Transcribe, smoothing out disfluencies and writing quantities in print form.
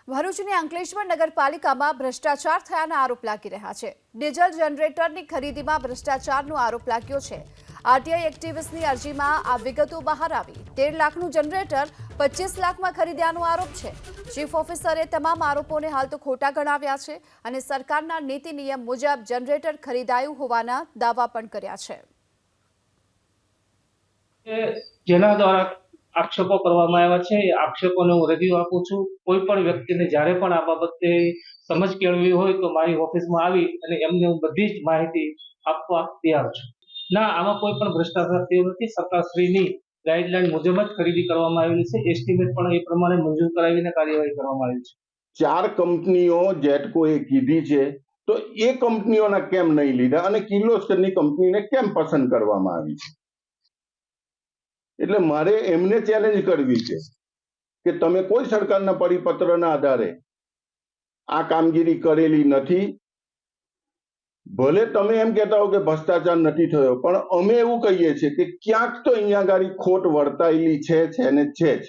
ભરૂચની અંકલેશ્વર નગરપાલિકામાં ભ્રષ્ટાચાર થયાના આરોપ લાગી રહ્યા છે। ડીઝલ જનરેટરની ખરીદીમાં ભ્રષ્ટાચારનો આરોપ લાગ્યો છે। આરટીઆઈ એક્ટિવિસ્ટની અરજીમાં આ વિગતો બહાર આવી। 13 લાખનું જનરેટર 25 લાખમાં ખરીદ્યાનો આરોપ છે। ચીફ ઓફિસરે તમામ આરોપોને હાલ તો ખોટા ગણાવ્યા છે અને સરકારના નીતિ નિયમ મુજબ જનરેટર ખરીદાયું હોવાના દાવા પણ કર્યા છે। જેના દ્વારા આક્ષેપો કરવામાં આવ્યા છે એ આક્ષેપોને હું રિવ્યુ આપું છું। કોઈ પણ વ્યક્તિને જ્યારે પણ આ બાબતે સમજ કેળવી હોય તો મારી ઓફિસમાં આવી અને એમને હું બધી જ માહિતી આપવા તૈયાર છું। ના, આમાં કોઈ પણ ભ્રષ્ટાચાર થયો નથી। સરકારશ્રીની ગાઈડલાઈન મુજબ જ ખરીદી કરવામાં આવેલી છે। એસ્ટિમેટ પણ એ પ્રમાણે મંજૂર કરાવીને કાર્યવાહી કરવામાં આવી છે। 4 કંપનીઓ જેટકોએ કીધી છે તો એ કંપનીઓના કેમ નહીં લીધા અને કિર્લોસ્કરની કંપનીને કેમ પસંદ કરવામાં આવી છે? એટલે મારે એમને ચેલેન્જ કરવી છે કે તમે કોઈ સરકારના પરિપત્રના આધારે આ કામગીરી કરેલી નથી। ભલે તમે એમ કહેતા હો કે ભ્રષ્ટાચાર નથી થયો, પણ અમે એવું કહીએ છીએ કે ક્યાંક તો અહીંયા આગળ ખોટ વર્તાયેલી છે ને છે જ।